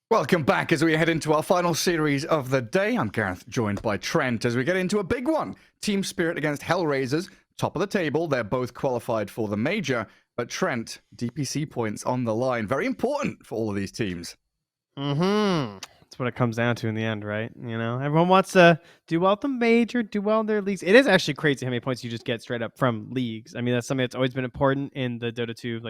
Welcome back as we head into our final series of the day. I'm Gareth, joined by Trent, as we get into a big one. Team Spirit against HellRaisers, top of the table. They're both qualified for the major, but Trent, DPC points on the line. Very important for all of these teams. That's what it comes down to in the end, right? You know, everyone wants to do well at the major, do well in their leagues. It is actually crazy how many points you just get straight up from leagues. I mean, that's something that's always been important in the Dota 2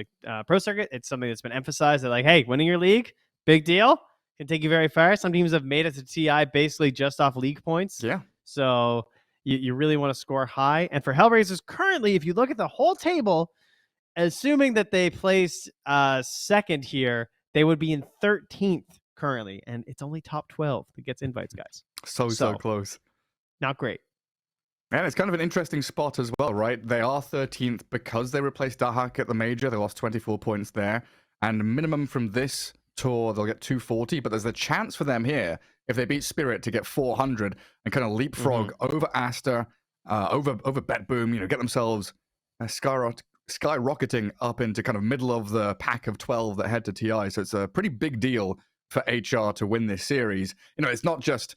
pro circuit. It's something that's been emphasized that hey, winning your league, big deal. Can take you very far. Some teams have made it to TI basically just off league points. Yeah. So you really want to score high. And for HellRaisers, currently, if you look at the whole table, assuming that they place second here, they would be in 13th currently. And it's only top 12 that gets invites, guys. So close. Not great. And it's kind of an interesting spot as well, right? They are 13th because they replaced Dahak at the major. They lost 24 points there. And minimum from this tour, they'll get 240, but there's a chance for them here, if they beat Spirit, to get 400 and kind of leapfrog over Aster, over Bet Boom, get themselves skyrocketing up into kind of middle of the pack of 12 that head to TI. So it's a pretty big deal for HR to win this series. It's not just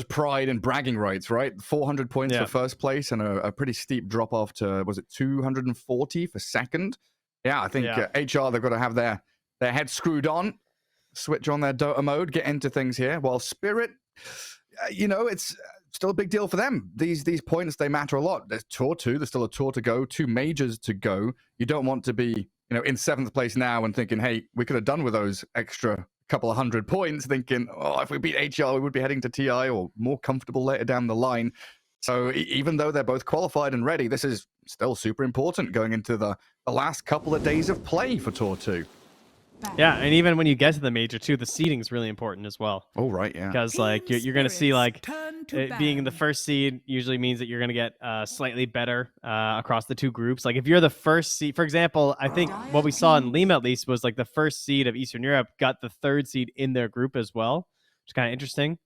pride and bragging rights, right? 400 points for first place and a pretty steep drop off to, was it 240 for second? Yeah, I think HR, they've got to have their head screwed on, switch on their Dota mode, get into things here. While Spirit, it's still a big deal for them. These points, they matter a lot. There's Tour 2, there's still a tour to go, 2 majors to go. You don't want to be, in 7th place now and thinking, hey, we could have done with those extra couple of 100 points, thinking, oh, if we beat HR, we would be heading to TI or more comfortable later down the line. So even though they're both qualified and ready, this is still super important going into the last couple of days of play for Tour 2. Yeah, and even when you get to the major too, the seeding is really important as well. Oh, right, yeah. Because you're going to see being in the first seed usually means that you're going to get slightly better across the two groups. Like if you're the first seed, for example, I think what we saw in Lima at least was the first seed of Eastern Europe got the 3rd seed in their group as well, which is kind of interesting,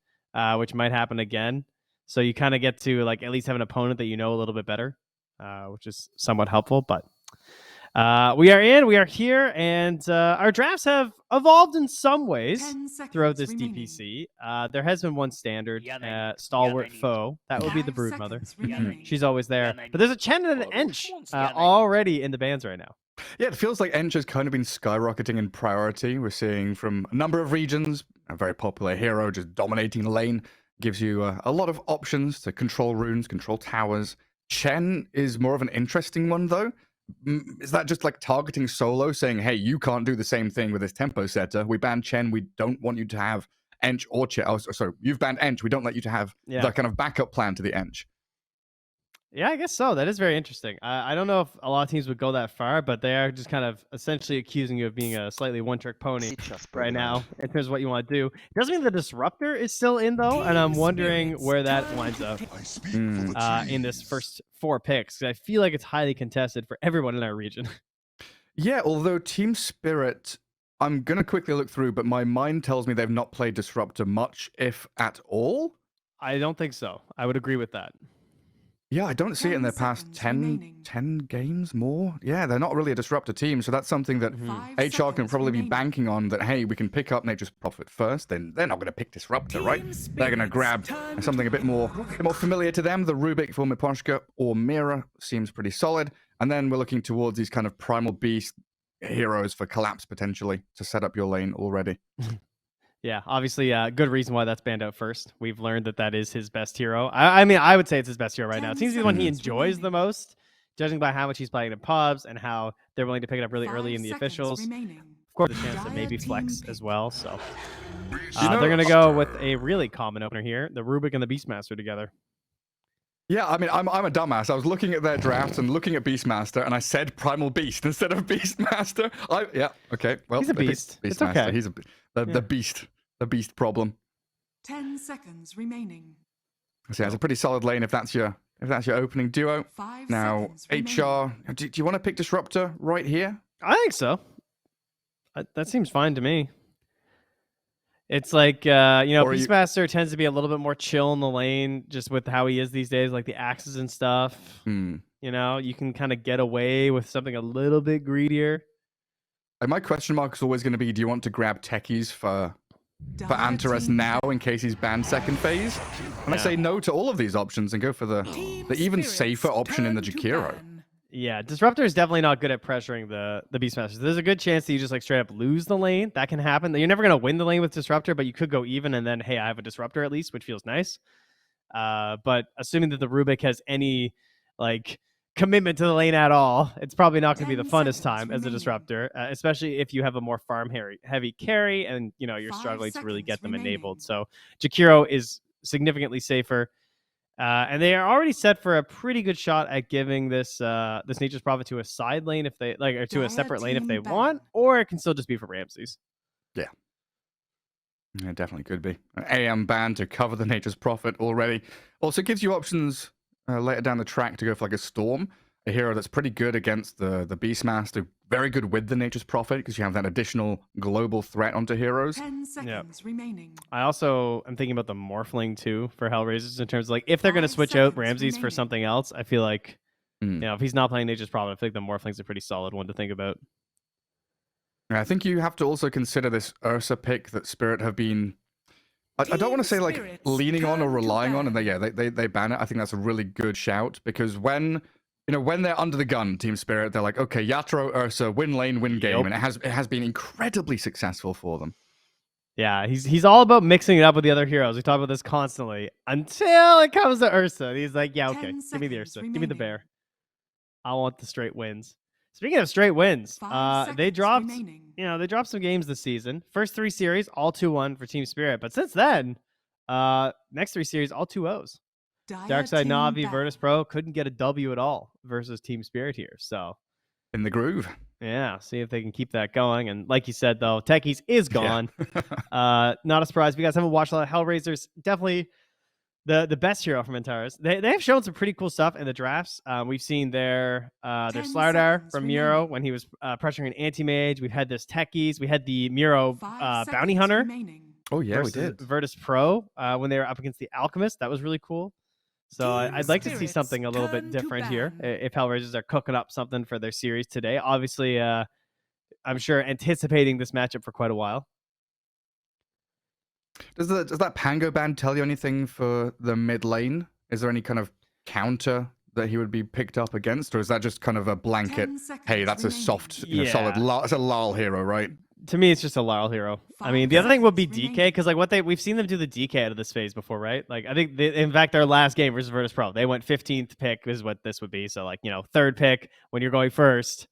which might happen again. So you kind of get to at least have an opponent that you know a little bit better, which is somewhat helpful, but... we are here, and our drafts have evolved in some ways throughout this DPC. There has been one standard, stalwart foe. That would be the Broodmother. She's always there. But there's a Chen and an Ench already in the bans right now. Yeah, it feels like Ench has kind of been skyrocketing in priority. We're seeing from a number of regions, a very popular hero just dominating the lane. Gives you a lot of options to control runes, control towers. Chen is more of an interesting one, though. Is that just targeting solo, saying, hey, you can't do the same thing with this tempo setter? We banned Chen. We don't want you to have Ench or Chen. Oh, sorry, you've banned Ench. We don't let you to have the kind of backup plan to the Ench. Yeah, I guess so. That is very interesting. I don't know if a lot of teams would go that far, but they are just kind of essentially accusing you of being a slightly one-trick pony right now in terms of what you want to do. It doesn't mean the Disruptor is still in, though, and I'm wondering where that winds up in this first 4 picks. I feel like it's highly contested for everyone in our region. Yeah, although Team Spirit, I'm going to quickly look through, but my mind tells me they've not played Disruptor much, if at all. I don't think so. I would agree with that. Yeah, I don't see it in their past 10 games more. Yeah, they're not really a Disruptor team, so that's something that HR can probably be banking on, that, hey, we can pick up Nature's Prophet first, then they're not going to pick Disruptor, right? They're going to grab something a bit more familiar to them. The Rubik for Miposhka or Mira seems pretty solid. And then we're looking towards these kind of Primal Beast heroes for Collapse, potentially, to set up your lane already. Yeah, obviously, good reason why that's banned out first. We've learned that is his best hero. I mean, I would say it's his best hero right now. It seems to be the one he enjoys the most, judging by how much he's playing in pubs and how they're willing to pick it up really early in the officials. Of course, the chance that maybe flex as well. So they're going to go with a really common opener here, the Rubik and the Beastmaster together. Yeah, I mean, I'm a dumbass. I was looking at their drafts and looking at Beastmaster, and I said Primal Beast instead of Beastmaster. Okay. Well, he's a beast. It's okay. He's the beast. The beast problem. 10 seconds remaining. So it's a pretty solid lane if that's your opening duo. 5 now, HR, do you want to pick Disruptor right here? I think so. That seems fine to me. It's Beastmaster tends to be a little bit more chill in the lane, just with how he is these days, like the axes and stuff. You can kind of get away with something a little bit greedier. My question mark is always going to be, do you want to grab techies for for Antares now in case he's banned second phase. And I say no to all of these options and go for the even safer option in the Jakiro. Yeah, Disruptor is definitely not good at pressuring the Beastmasters. There's a good chance that you just like straight up lose the lane. That can happen. You're never going to win the lane with Disruptor, but you could go even and then, hey, I have a Disruptor at least, which feels nice. But assuming that the Rubik has any like commitment to the lane at all, it's probably not going to be the funnest time as a Disruptor, especially if you have a more farm heavy carry and you're struggling to really get them enabled. So Jakiro is significantly safer. And they are already set for a pretty good shot at giving this this Nature's Prophet to a side lane if they like, or to a separate lane if they want, or it can still just be for Ramses. Yeah, it definitely could be an AM ban to cover the Nature's Prophet already. Also gives you options later down the track to go for like a Storm, a hero that's pretty good against the Beastmaster, very good with the Nature's Prophet because you have that additional global threat onto heroes. 10 seconds remaining. I also am thinking about the Morphling too for HellRaisers in terms of like if they're going to switch out Ramses for something else, I feel like if he's not playing Nature's Prophet, I feel like the Morphling's a pretty solid one to think about. I think you have to also consider this Ursa pick that Spirit have been, I don't want to say like leaning on or relying on, and they ban it. I think that's a really good shout because when they're under the gun, Team Spirit, they're like, okay, Yatoro, Ursa, win lane, win game, and it has been incredibly successful for them. Yeah, he's all about mixing it up with the other heroes. We talk about this constantly until it comes to Ursa. And he's like, yeah, okay, give me the Ursa, give me the bear. I want the straight wins. Speaking of straight wins, they dropped some games this season. First 3 series, all 2-1 for Team Spirit, but since then, next 3 series, all 2-0s. Darkside Na'Vi, Virtus Pro couldn't get a W at all versus Team Spirit here. So in the groove. Yeah, see if they can keep that going. And like you said, though, Techies is gone. Yeah. Not a surprise. If you guys haven't watched a lot of HellRaisers, definitely the best hero from Antares. They have shown some pretty cool stuff in the drafts. We've seen their Slardar from Muro when he was pressuring an anti-mage. We've had this Techies. We had the Muro Bounty Hunter. Remaining. Oh, yeah, we did. Virtus Pro when they were up against the Alchemist. That was really cool. So I'd like to see something a little bit different here if HellRaisers are cooking up something for their series today. Obviously, I'm sure anticipating this matchup for quite a while. Does that Pango ban tell you anything for the mid lane? Is there any kind of counter that he would be picked up against? Or is that just kind of a blanket, hey, that's a soft, solid, it's a Lal hero, right? To me, it's just a Lal hero. I mean, the other thing would be DK, because like we've seen them do the DK out of this phase before, right? Like I think in fact their last game versus Virtus Pro, they went 15th pick is what this would be. So like, third pick when you're going first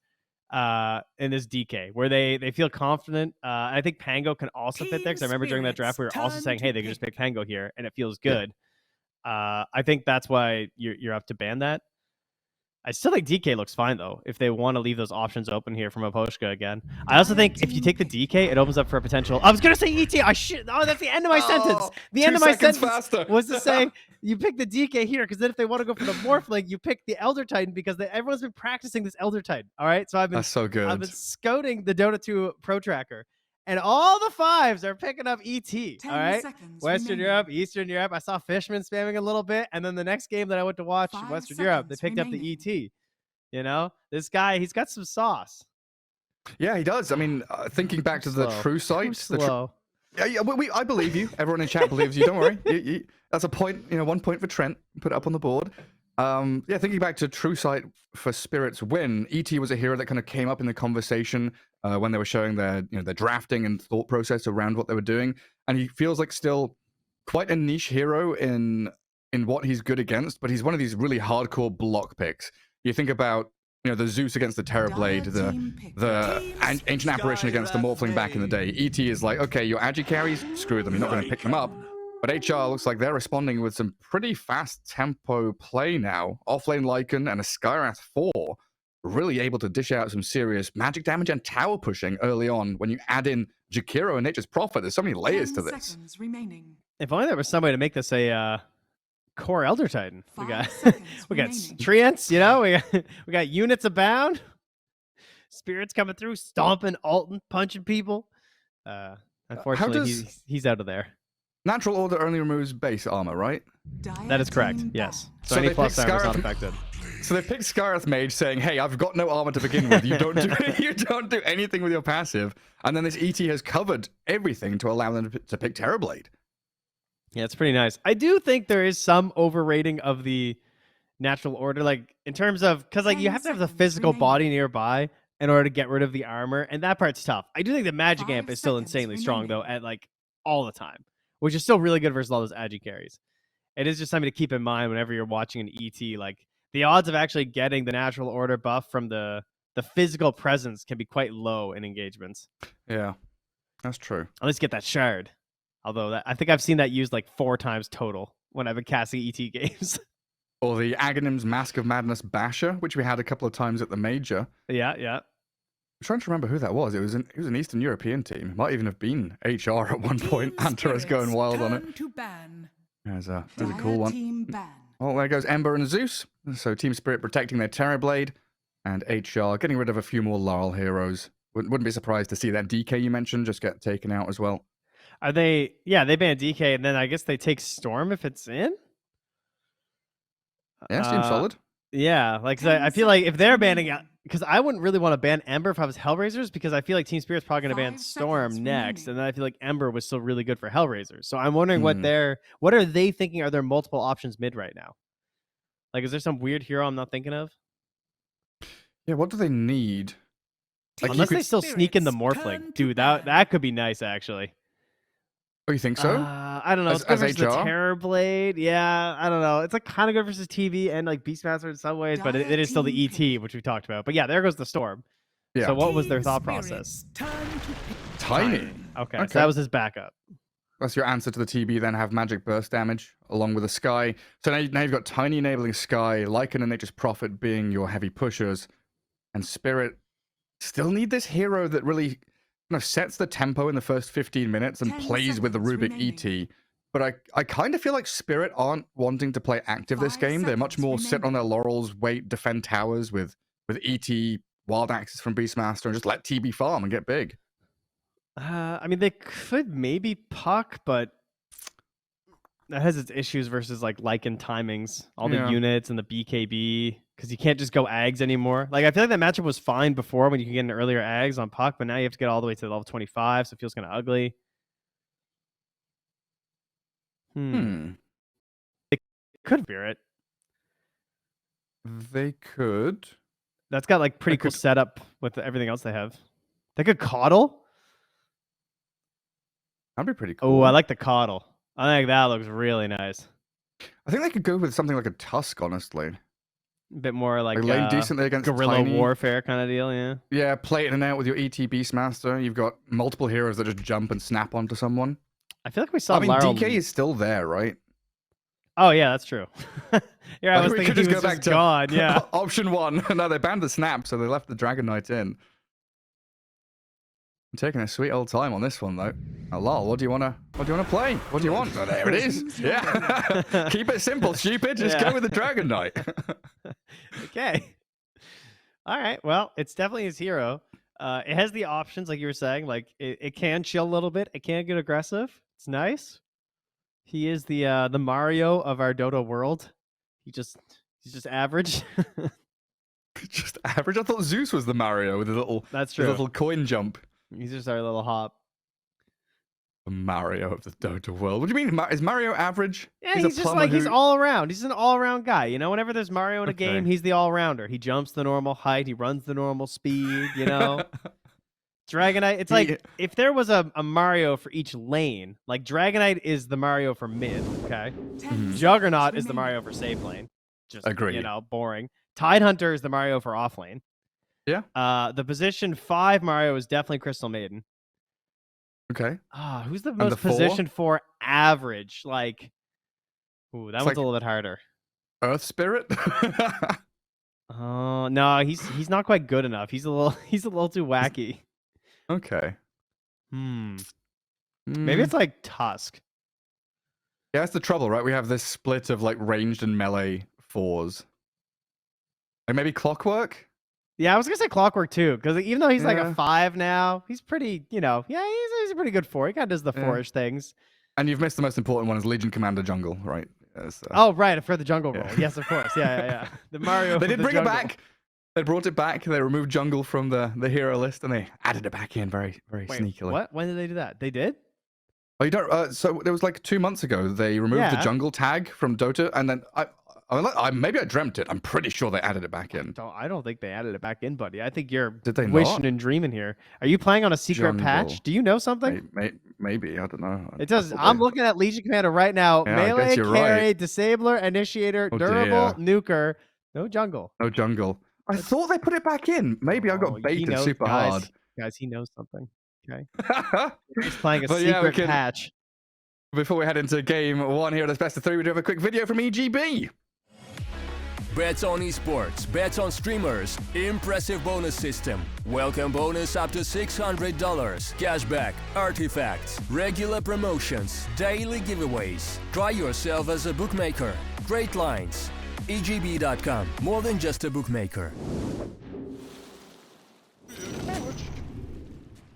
in this DK, where they feel confident. I think Pango can also fit there, because I remember during that draft we were also saying, hey, they can just pick Pango here and it feels good. Yeah. I think that's why you're up to ban that. I still think DK looks fine, though, if they want to leave those options open here from Aposhka again. I also think if you take the DK, it opens up for a potential... I was going to say ET! Oh, that's the end of my sentence! The end of my sentence was to say, you pick the DK here, because then if they want to go for the Morphling, you pick the Elder Titan, because everyone's been practicing this Elder Titan, all right? So that's so good. I've been scouting the Dota 2 Pro Tracker, and all the 5s are picking up ET, all right? Western Europe, Eastern Europe. I saw Fishman spamming a little bit, and then the next game that I went to watch, Western Europe, they picked up the ET. This guy, he's got some sauce. Yeah, he does. I mean, thinking back to the true sites. I believe you. Everyone in chat believes you. Don't worry. That's a point, 1 point for Trent. Put it up on the board. Thinking back to True Sight for Spirit's win, ET was a hero that kind of came up in the conversation when they were showing their drafting and thought process around what they were doing, and he feels like still quite a niche hero in what he's good against, but he's one of these really hardcore block picks. You think about the Zeus against the Terrorblade, the Ancient Apparition against the Morphling back in the day. ET is like, okay, your agi carries, screw them, you're not going to pick them up. But HR looks like they're responding with some pretty fast tempo play now. Offlane Lycan and a Skyrath 4 really able to dish out some serious magic damage and tower pushing early on. When you add in Jakiro and Nature's Prophet, there's so many layers to this. If only there was somebody to make this a core Elder Titan. We got treants, we got units abound. Spirits coming through, stomping, ulting, punching people. Unfortunately, he's out of there. Natural Order only removes base armor, right? That is correct, yes. So any plus armor is not affected. So they picked Scareth Mage saying, hey, I've got no armor to begin with. You don't do you don't do anything with your passive. And then this ET has covered everything to allow them to pick Terrorblade. Yeah, it's pretty nice. I do think there is some overrating of the natural order, like in terms of, because like you have to have the physical body nearby in order to get rid of the armor, and that part's tough. I do think the Magic Amp is still insanely strong though, at like all the time, which is still really good versus all those agi carries. It is just something to keep in mind whenever you're watching an ET. Like the odds of actually getting the natural order buff from the physical presence can be quite low in engagements. Yeah, that's true. Let's get that shard. Although I think I've seen that used like 4 times total when I've been casting ET games. Or the Aghanim's Mask of Madness Basher, which we had a couple of times at the Major. Yeah. I'm trying to remember who that was. It was an Eastern European team. It might even have been HR at one point. Antara's going wild on it. There's a cool one. Oh, there goes Ember and Zeus. So Team Spirit protecting their Terrorblade. And HR getting rid of a few more Laurel heroes. Wouldn't be surprised to see that DK you mentioned just get taken out as well. Are they? Yeah, they ban DK, and then I guess they take Storm if it's in? Yeah, seems solid. Yeah, like I feel like if they're banning out, because I wouldn't really want to ban Ember if I was HellRaisers, because I feel like Team Spirit's probably going to ban Storm next, and then I feel like Ember was still really good for HellRaisers. So I'm wondering what are they thinking? Are there multiple options mid right now? Like, is there some weird hero I'm not thinking of? Yeah, what do they need? Like, unless they still sneak in the Morphling. Dude, that could be nice, actually. Oh, you think so? I don't know. It's good versus the Terrorblade. Yeah, I don't know. It's like kind of good versus TV and like Beastmaster in some ways, but it is still the ET, which we talked about. But yeah, there goes the Storm. Yeah. So what was their thought process? Tiny. Okay, so that was his backup. That's your answer to the TB, then have magic burst damage along with a Sky. So now you've got Tiny enabling Sky, Lycan and Nature's Prophet being your heavy pushers, and Spirit still need this hero that really sets the tempo in the first 15 minutes and plays with the Rubik ET. But I kind of feel like Spirit aren't wanting to play active this game. They're much more sit on their laurels, wait, defend towers with ET, Wild Axes from Beastmaster, and just let TB farm and get big. I mean, they could maybe puck, but that has its issues versus like Lycan timings, all the units and the BKB, because you can't just go Ags anymore. Like, I feel like that matchup was fine before when you could get an earlier Ags on puck, but now you have to get all the way to level 25, so it feels kind of ugly. They could Spirit. They could. That's got like pretty cool setup with everything else they have. They could Coddle. That'd be pretty cool. Oh, I like the Coddle. I think that looks really nice. I think they could go with something like a Tusk, honestly. A bit more like lane decently against guerrilla Tiny. warfare kind of deal, yeah. Yeah, play it in and out with your ET Beastmaster. You've got multiple heroes that just jump and snap onto someone. I feel like we saw DK is still there, right? Oh, yeah, that's true. Yeah, I was thinking he was just gone, yeah. Option 1. No, they banned the snap, so they left the Dragon Knight in. I'm taking a sweet old time on this one, though. Oh, lol, what do you want to play? What do you want? Oh, there it is. Yeah. Keep it simple, stupid. Just go with the Dragon Knight. Okay. All right. Well, it's definitely his hero. It has the options, like you were saying. Like, it can chill a little bit. It can get aggressive. It's nice. He is the Mario of our Dota world. He's just average. Just average? I thought Zeus was the Mario with his little, that's true. His little coin jump. He's just our little hop. The Mario of the Dota world. What do you mean? Is Mario average? Yeah, he's just like, he's all around. He's an all around guy. You know, whenever there's Mario in a game, he's the all rounder. He jumps the normal height. He runs the normal speed, you know? Dragonite, it's like if there was a Mario for each lane, like Dragonite is the Mario for mid, okay? Juggernaut is the Mario for safe lane. Just, you know, boring. Tidehunter is the Mario for off lane. Yeah. The position 5 Mario is definitely Crystal Maiden. Okay. Who's the most position 4 average? Like, ooh, that one's a little bit harder. Earth Spirit? Oh, no, he's not quite good enough. He's a little too wacky. Okay. Maybe it's like Tusk. Yeah, that's the trouble, right? We have this split of like ranged and melee 4s. Like maybe Clockwork? Yeah, I was gonna say Clockwork too, because even though he's like a 5 now, he's pretty, you know, he's a pretty good 4. He kind of does the 4-ish things. And you've missed the most important one is Legion Commander Jungle, right? Yes, oh, right, for the jungle roll. Yes, of course. Yeah. The Mario. They did bring jungle. it back. They brought it back. They removed jungle from the hero list, and they added it back in very sneakily. What? When did they do that? They did? Oh, you don't. So there was like 2 months ago. They removed the jungle tag from Dota, and then maybe I dreamt it. I'm pretty sure they added it back in. I don't think they added it back in, buddy. I think you're Did they wishing not? and dreaming here. Are you playing on a secret patch? Do you know something? Maybe I don't know. It does. I'm looking at Legion Commander right now. Yeah, Melee, carry, right. disabler, initiator, durable, nuker, no jungle. No jungle. I thought they put it back in. Maybe I got baited super hard. Guys, he knows something. Okay. He's playing a But secret patch. Before we head into game 1 here at this best of 3, we do have a quick video from EGB. Bets on esports, bets on streamers, impressive bonus system. Welcome bonus up to $600, cashback, artifacts, regular promotions, daily giveaways. Try yourself as a bookmaker. Great lines. EGB.com, more than just a bookmaker.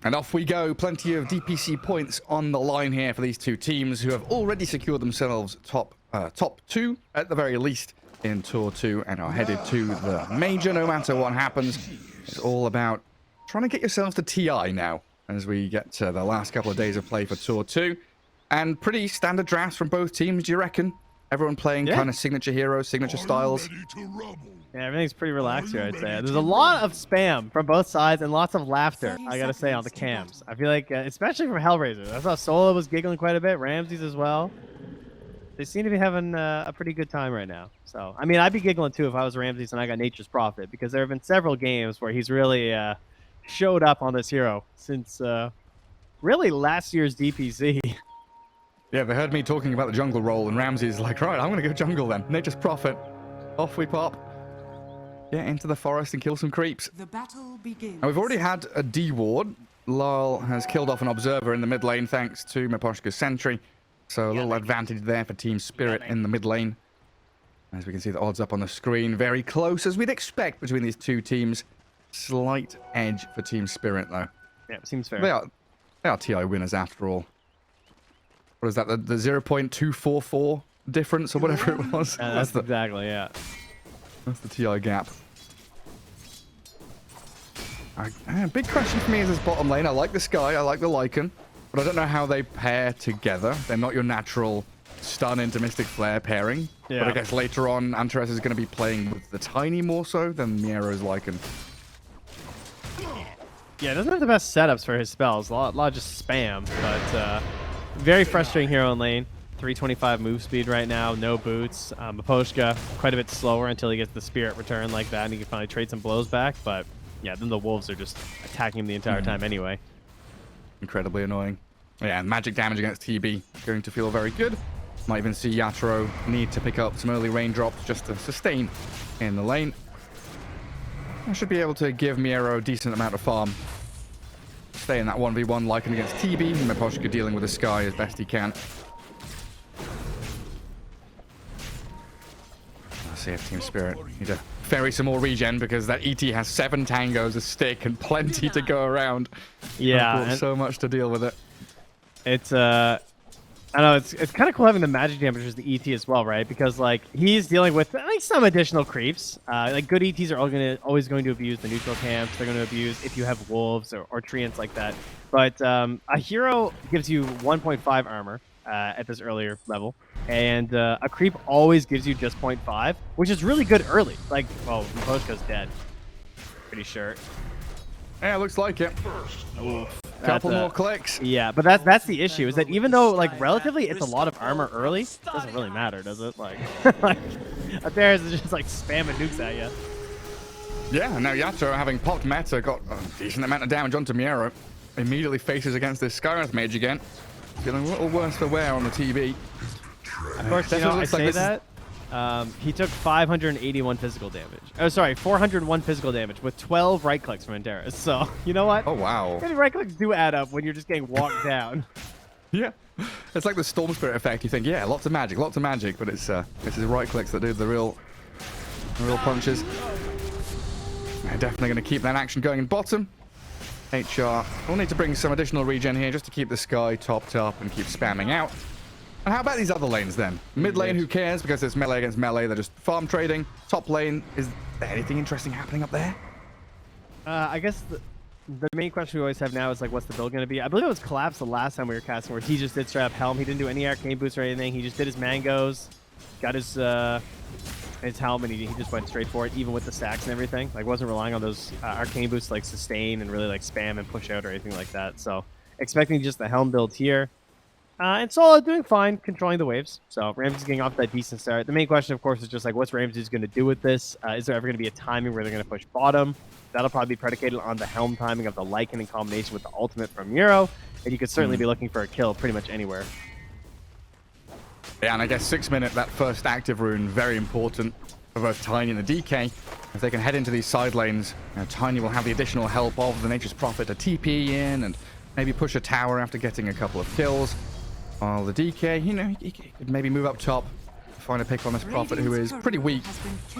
And off we go. Plenty of DPC points on the line here for these two teams who have already secured themselves top 2 at the very least in Tour 2 and are headed to the major no matter what happens. It's all about trying to get yourselves to TI now as we get to the last couple of days of play for Tour 2. And pretty standard drafts from both teams, do you reckon? Everyone playing kind of signature heroes, signature styles. Yeah, everything's pretty relaxed here, I'd say. There's a lot of spam from both sides and lots of laughter, I gotta say, on the cams. I feel like, especially from HellRaisers. I saw Solo was giggling quite a bit, Ramses as well. They seem to be having a pretty good time right now. So, I mean, I'd be giggling too if I was Ramses and I got Nature's Prophet, because there have been several games where he's really showed up on this hero since really last year's DPC. Yeah, they heard me talking about the jungle role, and Ramsey's like, right, I'm going to go jungle then. Nature's Prophet. Off we pop. Get into the forest and kill some creeps. The battle begins. Now, we've already had a D-ward. Lal has killed off an observer in the mid lane thanks to Miposhka's sentry. So a little advantage there for Team Spirit in the mid lane. As we can see the odds up on the screen. Very close as we'd expect between these two teams. Slight edge for Team Spirit though. Yeah, seems fair. They are TI winners after all. What is that? The 0.244 difference or whatever it was? That's exactly, yeah. That's the TI gap. Big question for me is this bottom lane. I like the Sky, I like the Lycan, but I don't know how they pair together. They're not your natural stun into Mystic Flare pairing. Yeah. But I guess later on, Antares is going to be playing with the Tiny more so than Miero's Lycan. Yeah, doesn't have the best setups for his spells. A lot of just spam, but very frustrating hero in lane. 325 move speed right now, no boots. Miposhka quite a bit slower until he gets the spirit return like that, and he can finally trade some blows back. But yeah, then the wolves are just attacking him the entire time anyway. Incredibly annoying. Yeah, and magic damage against TB going to feel very good. Might even see Yatoro need to pick up some early raindrops just to sustain in the lane. I should be able to give Miero a decent amount of farm. Stay in that 1v1 Lycan against TB, and Miposhka dealing with the Sky as best he can. Let's see if Team Spirit need to ferry some more regen because that ET has 7 tangos, a stick, and plenty to go around. Yeah, and so much to deal with it. It's I know it's kind of cool having the magic damage as the ET as well, right? Because like he's dealing with like some additional creeps. Like good ETs are always going to abuse the neutral camps. They're going to abuse if you have wolves or treants like that. But a hero gives you 1.5 armor at this earlier level, and a creep always gives you just 0.5, which is really good early. Like, well, Miposhka's dead. Pretty sure. Yeah, looks like it. Oof. Couple more clicks. Yeah, but that's the issue, is that even though like relatively it's a lot of armor early, it doesn't really matter, does it? Like, like Atheris is just like spamming nukes at you. Yeah, now Yato, having popped meta, got a decent amount of damage onto Miero. Immediately faces against this Skywrath mage again. Feeling a little worse for wear on the TB. Of course, you know, I say that. He took 581 physical damage. Oh, sorry, 401 physical damage with 12 right clicks from Antares. So, you know what? Oh, wow. Maybe right clicks do add up when you're just getting walked down. Yeah. It's like the Storm Spirit effect. You think, yeah, lots of magic, but it's his right clicks that do the real punches. They're definitely going to keep that action going in bottom. HR will need to bring some additional regen here just to keep the Sky topped up and keep spamming out. And how about these other lanes then? Mid lane, who cares? Because it's melee against melee. They're just farm trading. Top lane, is there anything interesting happening up there? I guess the main question we always have now is like, what's the build going to be? I believe it was Collapse the last time we were casting, where he just did straight up Helm. He didn't do any arcane boost or anything. He just did his mangoes, got his helm, and he just went straight for it, even with the stacks and everything. Like, wasn't relying on those arcane boosts like sustain and really like spam and push out or anything like that. So expecting just the Helm build here. And Solo doing fine, controlling the waves. So Ramsey's getting off that decent start. The main question, of course, is just like, what's Ramsey's going to do with this? Is there ever going to be a timing where they're going to push bottom? That'll probably be predicated on the Helm timing of the Lycan in combination with the ultimate from Miro. And you could certainly be looking for a kill pretty much anywhere. Yeah, and I guess 6 minute, that first active rune, very important for both Tiny and the DK. If they can head into these side lanes, Tiny will have the additional help of the Nature's Prophet to TP in and maybe push a tower after getting a couple of kills. While the DK, you know, he could maybe move up top, find a pick on this Prophet who is pretty weak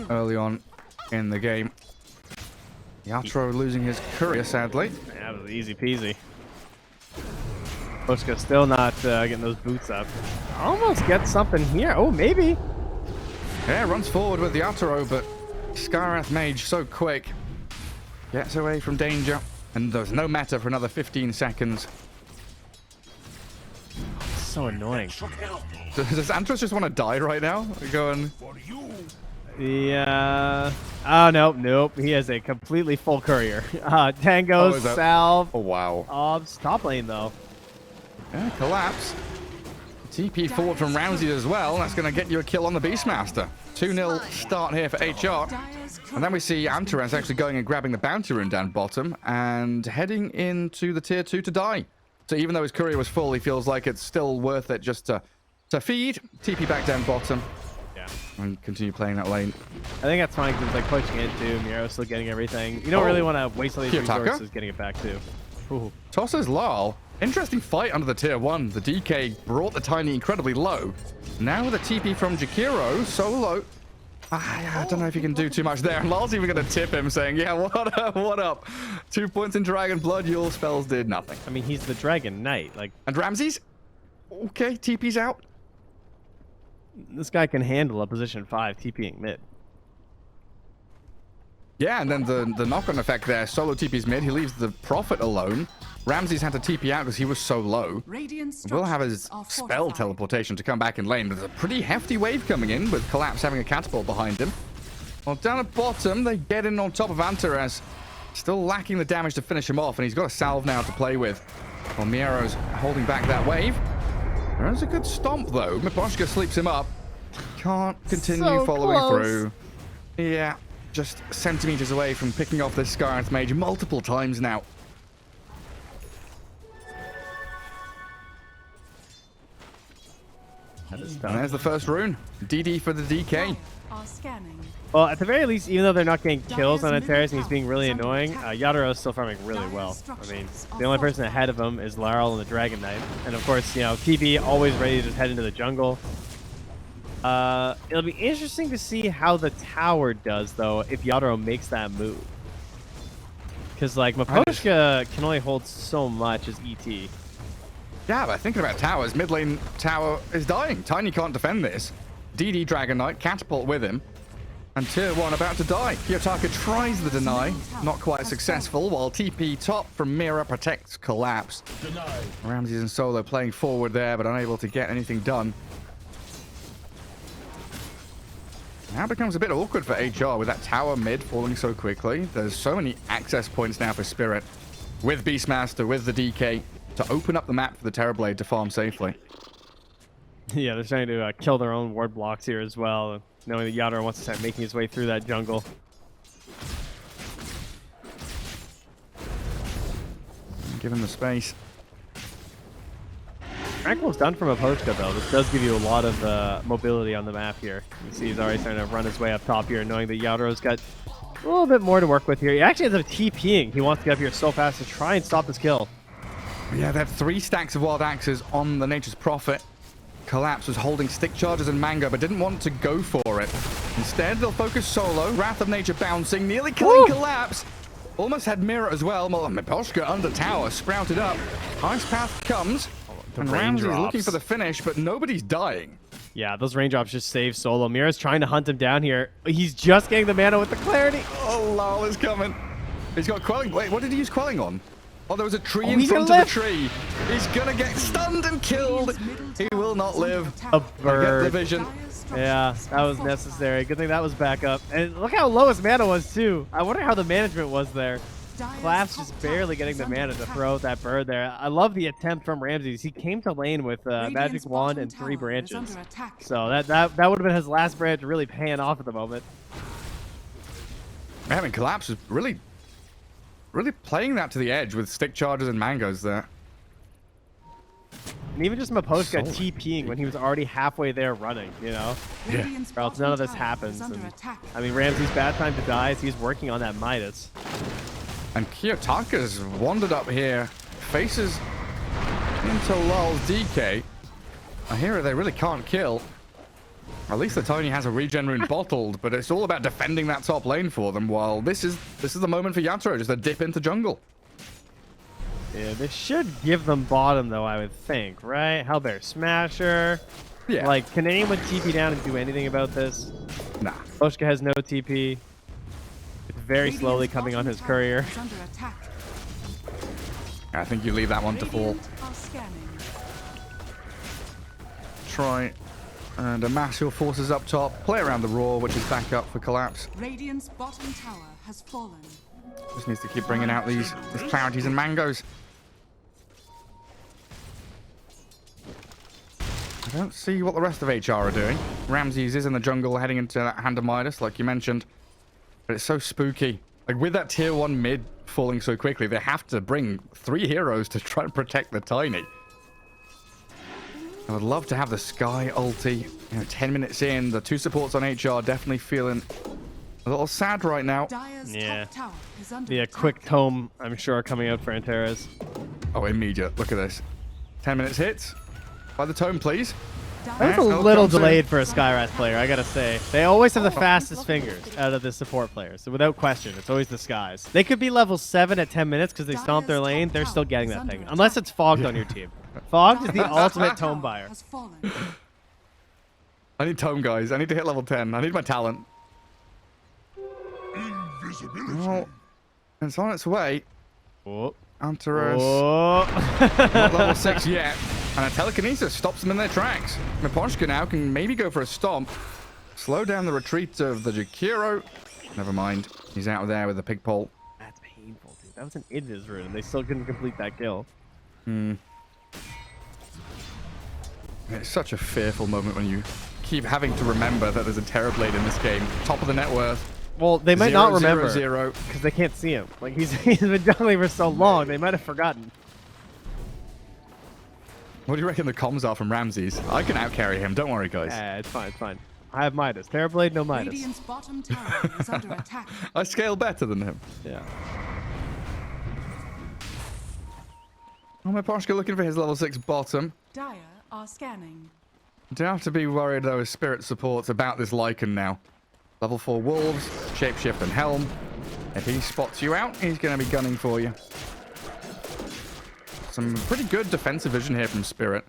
early on in the game. Yatro losing his courier, sadly. Yeah, it was easy peasy. Pushka still not getting those boots up. Almost gets something here. Oh, maybe. Yeah, runs forward with the Yatro, but Skywrath Mage so quick. Gets away from danger, and there's no meta for another 15 seconds. So annoying. Does Antros just want to die right now? Going. Yeah. Oh, nope. He has a completely full courier. Tangos, salve. Oh, wow. Top lane, though. Yeah, collapse. TP forward from Ramsey as well. That's going to get you a kill on the Beastmaster. 2-0 start here for HR. And then we see Antares actually going and grabbing the bounty rune down bottom and heading into the tier 2 to die. So even though his courier was full, he feels like it's still worth it just to feed, TP back down bottom, and continue playing that lane. I think that's fine because it's like pushing into Miro, still getting everything. You don't really want to waste all these resources getting it back too. Ooh. Tosses Lal. Interesting fight under the tier 1. The DK brought the Tiny incredibly low. Now with a TP from Jakiro, Solo. I don't know if he can do too much there. And Lal's even going to tip him saying, yeah, what up, what up? 2 points in Dragon Blood, your spells did nothing. I mean, he's the Dragon Knight. Like, and Ramses? Okay, TP's out. This guy can handle a position 5 TPing mid. Yeah, and then the knock-on effect there. Solo TP's mid. He leaves the Prophet alone. Ramses had to TP out because he was so low. Will have his spell teleportation to come back in lane. There's a pretty hefty wave coming in with Collapse having a catapult behind him. Well, down at bottom, they get in on top of Antares. Still lacking the damage to finish him off, and he's got a salve now to play with. Well, Miero's holding back that wave. There's a good stomp, though. Miposhka sleeps him up. Can't continue following through. Yeah, just centimeters away from picking off this Skywrath Mage multiple times now. And there's the first rune. DD for the DK. Well, at the very least, even though they're not getting kills on Antares and he's being really annoying, Yatoro is still farming really well. I mean, the only person ahead of him is Laral and the Dragon Knight. And of course, you know, TP always ready to head into the jungle. It'll be interesting to see how the tower does, though, if Yatoro makes that move. Because, like, Miposhka can only hold so much as ET. Yeah, but thinking about towers, mid lane tower is dying. Tiny can't defend this. DD Dragon Knight, catapult with him. And tier 1 about to die. Kiyotaka tries the deny, not quite successful, while TP top from Mira protects Collapse. Ramses and Solo playing forward there, but unable to get anything done. Now it becomes a bit awkward for HR with that tower mid falling so quickly. There's so many access points now for Spirit, with Beastmaster, with the DK, to open up the map for the Terrorblade to farm safely. Yeah, they're trying to kill their own ward blocks here as well, knowing that Yatoro wants to start making his way through that jungle. Give him the space. Tranquil's done from a Miposhka, though. This does give you a lot of mobility on the map here. You see he's already starting to run his way up top here, knowing that Yatoro's got a little bit more to work with here. He actually ends up TPing. He wants to get up here so fast to try and stop this kill. Yeah, they have 3 stacks of Wild Axes on the Nature's Prophet. Collapse was holding stick charges and mango, but didn't want to go for it. Instead, they'll focus Solo. Wrath of Nature bouncing, nearly killing Collapse. Almost had Mirror as well. Miposhka under tower, sprouted up. Ice Path comes. And Ramsey's looking for the finish, but nobody's dying. Yeah, those raindrops just save Solo. Mira's trying to hunt him down here. He's just getting the mana with the clarity. Oh, Lal is coming. He's got quelling. Wait, what did he use quelling on? Oh, there was a tree in he's front of gonna the tree. He's gonna get stunned and killed. He will not live. A I get bird. the vision. Yeah, that was necessary. Good thing that was back up. And look how low his mana was, too. I wonder how the management was there. Claps just barely getting the mana to throw that bird there. I love the attempt from Ramses. He came to lane with Magic Wand and 3 branches. So that would have been his last branch really paying off at the moment. Having Collapse is really playing that to the edge with stick charges and mangoes there. And even just Miposhka TPing when he was already halfway there running, you know? Yeah. Or else none of this happens. And, I mean, Ramsey's bad time to die is he's working on that Midas. And Kiyotaka's wandered up here, faces into Lul's DK. I hear they really can't kill. At least the Tony has a regen rune bottled, but it's all about defending that top lane for them. While this is the moment for Yatoro, just a dip into jungle. Yeah, this should give them bottom though, I would think, right? Hellbear Smasher. Yeah. Like, can anyone TP down and do anything about this? Nah. Miposhka has no TP. It's very slowly coming on his courier. I think you leave that one to fall. Try and amass your forces up top. Play around the Roar, which is back up for Collapse. Radiant's bottom tower has fallen. Just needs to keep bringing out these clarities and mangoes. I don't see what the rest of HR are doing. Ramses is in the jungle heading into that Hand of Midas, like you mentioned. But it's so spooky. Like, with that tier 1 mid falling so quickly, they have to bring 3 heroes to try and protect the Tiny. I would love to have the Sky ulti. You know, 10 minutes in, the 2 supports on HR definitely feeling a little sad right now. Yeah. Be a quick tome, I'm sure, coming out for Antares. Oh, immediate. Look at this. 10 minutes hits. By the tome, please. That was a little delayed for a Skywrath player, I gotta say. They always have the fastest fingers out of the support players. So without question, it's always the Skies. They could be level 7 at 10 minutes because they stomp their lane. They're still getting that thing. Unless it's Fogged on your team. Fogged is the ultimate tome buyer. I need tome, guys. I need to hit level 10. I need my talent. Well, it's on its way. Oh. Antares. Oh. Not level 6 yet. And a telekinesis stops them in their tracks. Miposhka now can maybe go for a stomp. Slow down the retreat of the Jakiro. Never mind. He's out there with the pig pole. That's painful, dude. That was an Invis rune. They still couldn't complete that kill. It's such a fearful moment when you keep having to remember that there's a Terrorblade in this game. Top of the net worth. Well, they might not remember 0-0. because they can't see him. Like, he's been jungling for so long, they might have forgotten. What do you reckon the comms are from Ramses? I can outcarry him. Don't worry, guys. It's fine, it's fine. I have Midas. Terrorblade, no Midas. Radiant's bottom tower is under attack. I scale better than him. Yeah. Oh, Miposhka looking for his level 6 bottom. Dire are scanning. Don't have to be worried, though, as Spirit supports about this Lycan now. Level 4 Wolves, Shapeshift and Helm. If he spots you out, he's going to be gunning for you. Some pretty good defensive vision here from Spirit.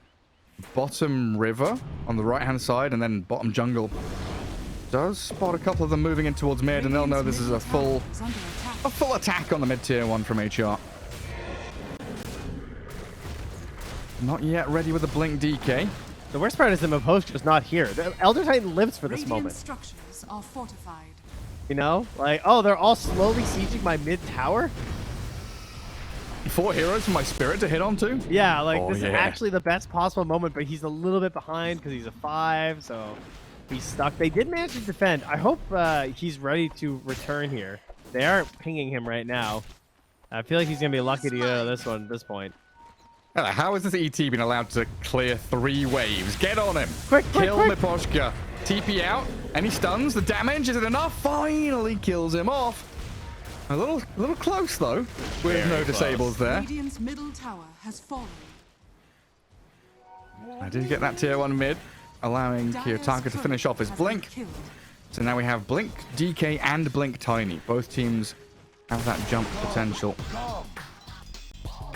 Bottom river on the right-hand side, and then bottom jungle. Does spot a couple of them moving in towards mid, and they'll know this is a full attack on the mid-tier 1 from HR. Not yet ready with the Blink DK. The worst part is that Miposhka's not here. The Elder Titan lives for this Radiant moment. structures are fortified. You know? Like, oh, they're all slowly sieging my mid-tower? 4 heroes for my Spirit to hit onto? Yeah, like, Oh, this yeah. is actually the best possible moment, but he's a little bit behind because he's a 5, so he's stuck. They did manage to defend. I hope he's ready to return here. They aren't pinging him right now. I feel like he's going to be lucky to get out of this one at this point. How has this ET been allowed to clear 3 waves? Get on him. Quick, Kill quick. Miposhka. TP out. Any stuns? The damage? Is it enough? Finally kills him off. A little close, though, with Very no close. disables there. Radiant's middle tower has fallen. I did get that tier 1 mid, allowing Kiyotaka to finish off his Blink. So now we have Blink DK and Blink Tiny. Both teams have that jump potential.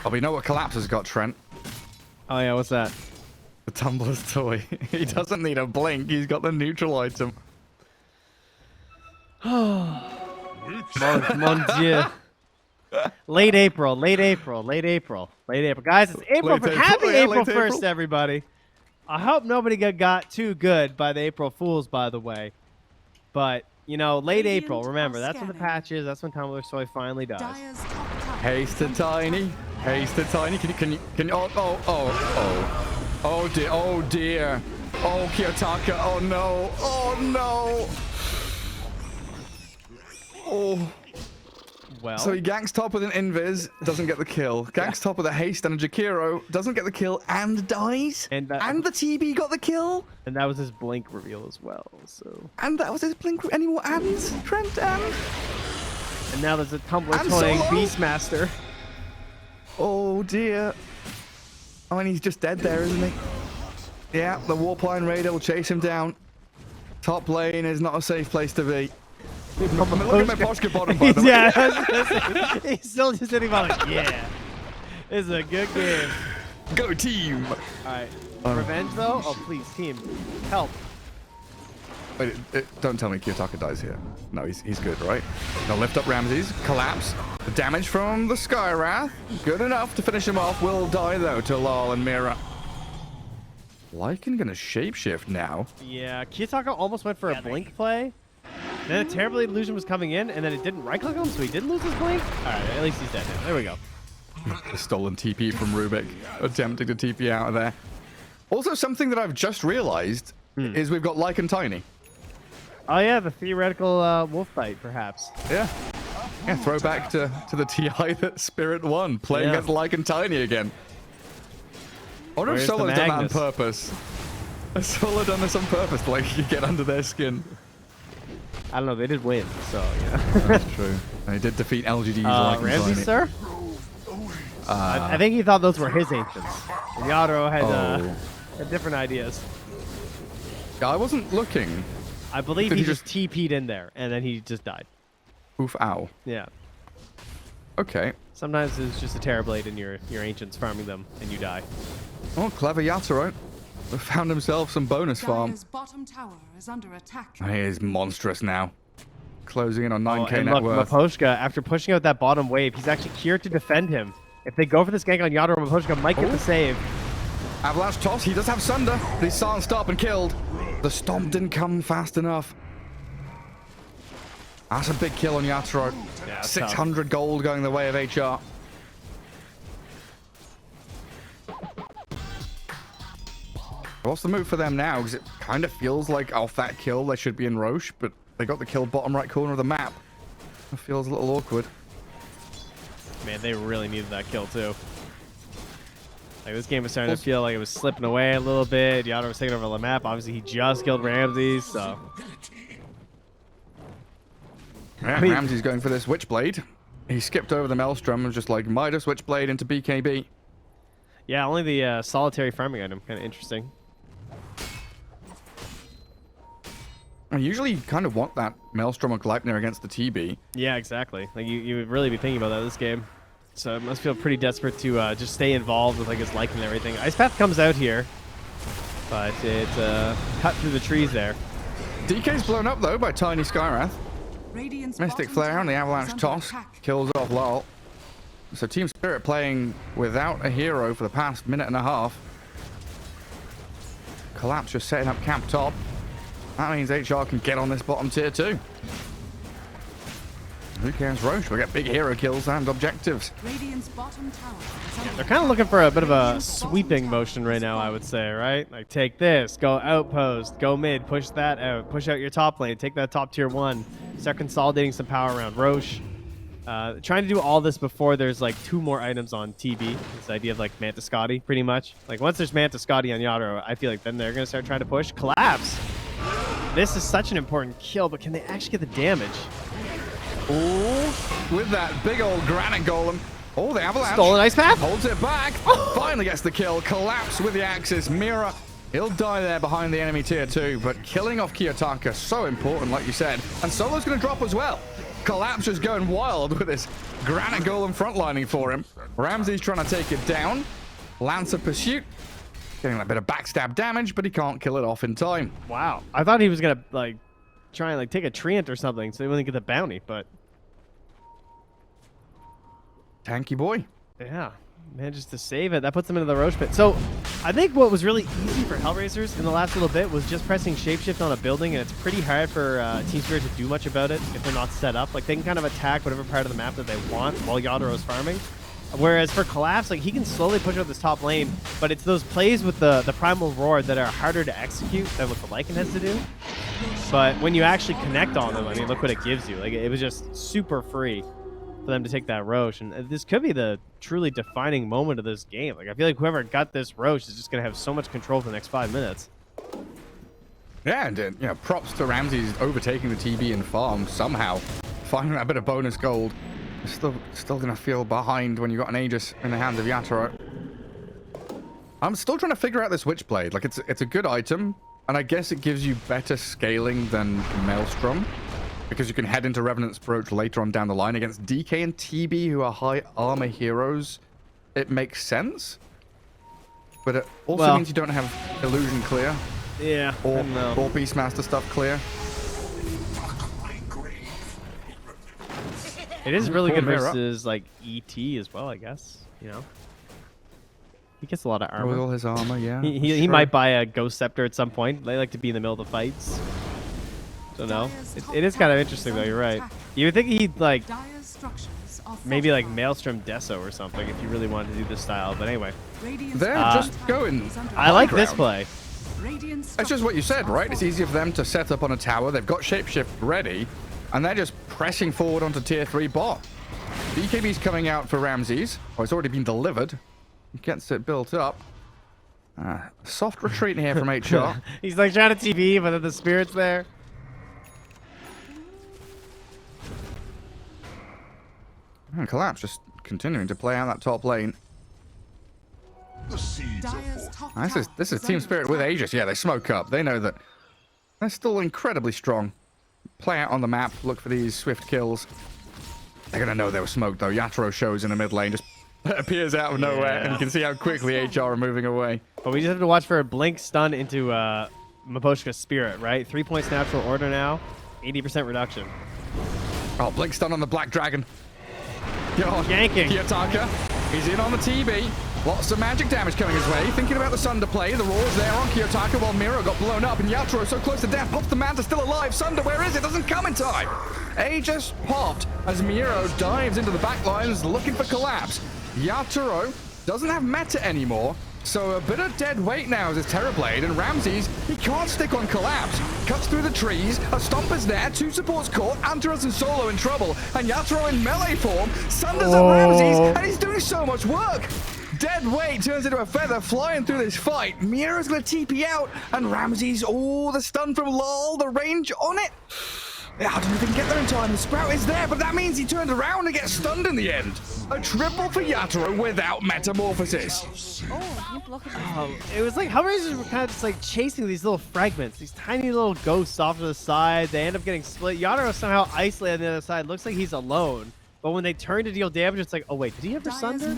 Oh, we know what Collapse has got, Trent. Oh yeah, what's that? The Tumbler's toy. He doesn't need a blink. He's got the neutral item. Mon Dieu. Late April. Guys, it's April. Happy April 1st, everybody. I hope nobody got too good by the April Fools, by the way. But, you know, late April, remember, that's when the patch is. That's when Tumbler's toy finally dies. Haste to Tiny. Haste to Tiny. Can you, oh dear. Oh, Kiyotaka. Oh no. Oh. Well. So he ganks top with an invis, doesn't get the kill. Ganks top with a haste and a Jakiro, doesn't get the kill and dies. And the TB got the kill. And that was his blink reveal as well. So. And that was his blink. Any more ands? Trent and. And now there's a Tumbler toying Beastmaster. Oh dear. Oh, and he's just dead there, isn't he? Yeah, the Warpline Raider will chase him down. Top lane is not a safe place to be. Look at my Poshka bottom, by the way. Yeah, he's still just sitting by like, yeah. This is a good game. Go team. All right. Revenge, though? Oh, please, team. Help. Wait, don't tell me Kiyotaka dies here. No, he's good, right? They'll lift up Ramses. Collapse. The damage from the Skywrath. Good enough to finish him off. Will die, though, to Lal and Mira. Lycan gonna shapeshift now. Yeah, Kiyotaka almost went for a blink play. Then a Terrible Illusion was coming in, and then it didn't right-click him, so he didn't lose his blink. All right, at least he's dead now. There we go. The stolen TP from Rubik, attempting to TP out of there. Also, something that I've just realized is we've got Lycan Tiny. Oh yeah, the theoretical wolf fight, perhaps. Yeah. Yeah, throwback to the TI that Spirit won, playing against Lycan Tiny again. I wonder if Solo's done that on purpose. Has Solo done this on purpose to like get under their skin? I don't know, they did win, so yeah. That's true. They did defeat LGD's Lycan Ramsey, Tiny. sir? I think he thought those were his ancients. And Yadro had different ideas. Yeah, I wasn't looking. I believe he just TP'd in there, and then he just died. Oof, ow. Yeah. Okay. Sometimes it's just a Terrorblade and your ancients farming them, and you die. Oh, clever Yatoro. Found himself some bonus farm. Bottom tower is under attack. He is monstrous now. Closing in on 9k and net look, worth. Maposhka, after pushing out that bottom wave, he's actually here to defend him. If they go for this gank on Yadro, Maposhka might get the save. Avalanche toss. He does have Sunder, but he's silenced up and killed. The stomp didn't come fast enough. That's a big kill on Yatoro. Yeah, 600 tough. Gold going the way of HR. What's the move for them now? Because it kind of feels like off that kill they should be in Roche, but they got the kill bottom right corner of the map. It feels a little awkward. Man, they really needed that kill too. Like this game was starting to feel like it was slipping away a little bit. Yadro was taking over the map. Obviously, he just killed Ramses, so. Yeah, Ramsey's going for this Witchblade. He skipped over the Maelstrom and just like Midas Witchblade into BKB. Yeah, only the solitary farming item. Kind of interesting. And usually you kind of want that Maelstrom or Gleipnir against the TB. Yeah, exactly. Like you would really be thinking about that this game. So it must feel pretty desperate to just stay involved with like his liking and everything. Ice Path comes out here, but it's cut through the trees there. DK's blown up though by Tiny Skywrath. Radiant's Mystic Flare on the Avalanche toss kills off Lal. So Team Spirit playing without a hero for the past minute and a half. Collapse just setting up camp top. That means HR can get on this bottom tier too. Who cares, Roche? We'll get big hero kills and objectives. Radiant's bottom tower Yeah, they're kind of looking for a bit of a sweeping motion right now, I would say, right? Like take this, go outpost, go mid, push that out, push out your top lane, take that top tier 1, start consolidating some power around Roche. Trying to do all this before there's like 2 more items on TB. This idea of like Manta Scotty, pretty much. Like once there's Manta Scotty on Yadro, I feel like then they're going to start trying to push. Collapse! This is such an important kill, but can they actually get the damage? Oh, with that big old granite golem. Oh, the Avalanche. Stolen Ice Path? Holds it back. Finally gets the kill. Collapse with the Axis. Mira, he'll die there behind the enemy tier 2, but killing off Kiyotaka, so important, like you said. And Solo's going to drop as well. Collapse is going wild with this granite golem frontlining for him. Ramsey's trying to take it down. Lancer Pursuit. Getting a bit of backstab damage, but he can't kill it off in time. Wow. I thought he was going to, like, try and, like, take a treant or something so he wouldn't get the bounty, but... Tanky boy. Yeah. Manages to save it. That puts him into the Roche pit. So, I think what was really easy for HellRaisers in the last little bit was just pressing Shapeshift on a building, and it's pretty hard for Team Spirit to do much about it if they're not set up. Like, they can kind of attack whatever part of the map that they want while Yataro's farming. Whereas for Collapse, like, he can slowly push out this top lane, but it's those plays with the Primal Roar that are harder to execute than what the Lycan has to do. But when you actually connect on them, I mean, look what it gives you. Like, it was just super free for them to take that Roche, and this could be the truly defining moment of this game. Like, I feel like whoever got this Roche is just going to have so much control for the next 5 minutes. Yeah, and you know, props to Ramses overtaking the TB and farm somehow, finding that bit of bonus gold. Still gonna feel behind when you got an Aegis in the hands of Yatoro. I'm still trying to figure out this Witchblade. Like, it's a good item, and I guess it gives you better scaling than Maelstrom, because you can head into Revenant's Brooch later on down the line against DK and TB, who are high armor heroes. It makes sense, but it also means you don't have Illusion clear. Yeah, or Beastmaster stuff clear. It is really good versus, like, ET as well, I guess. You know? He gets a lot of armor. With all his armor, yeah. He might buy a Ghost Scepter at some point. They like to be in the middle of the fights. So, no. It is kind of interesting, though. You're right. You would think he'd, like, maybe, like, Maelstrom Deso or something if you really wanted to do this style. But anyway. They're just going. I like this play. It's just what you said, right? It's easier for them to set up on a tower. They've got Shapeshift ready. And they're just pressing forward onto tier 3 bot. BKB's coming out for Ramses. Oh, it's already been delivered. He gets it built up. Soft retreat here from HR. He's like trying to TV, but then the spirit's there. And Collapse just continuing to play out that top lane. This is Team Spirit with Aegis. Yeah, they smoke up. They know that they're still incredibly strong. Play out on the map, look for these swift kills. They're gonna know they were smoked though. Yatoro shows in the mid lane, just appears out of nowhere, and you can see how quickly HR are moving away. But we just have to watch for a blink stun into Miposhka's Spirit, right? 3 points natural order now, 80% reduction. Oh, blink stun on the Black Dragon. Yanking. Kiyotaka, he's in on the TB. Lots of magic damage coming his way. Thinking about the Sunder play. The Roar's there on Kiyotaka while Miro got blown up. And Yatoro so close to death. Pops the Manta still alive. Sunder, where is it? Doesn't come in time. Aegis popped as Miro dives into the back lines looking for Collapse. Yatoro doesn't have meta anymore. So a bit of dead weight now as his Terrorblade. And Ramses, he can't stick on Collapse. Cuts through the trees. A Stomper's there. 2 supports caught. Antares and Solo in trouble. And Yatoro in melee form. Sunder's at Ramses. And he's doing so much work. Dead weight turns into a feather flying through this fight. Miro's gonna TP out, and Ramses, the stun from LOL, the range on it. I don't know if he can get there in time. The Sprout is there, but that means he turned around and gets stunned in the end. A triple for Yatoro without Metamorphosis. It was like HellRaisers were kind of just like chasing these little fragments, these tiny little ghosts off to the side. They end up getting split. Yatoro somehow isolated on the other side. Looks like he's alone. But when they turn to deal damage, it's like, oh wait, did he have the Sunder?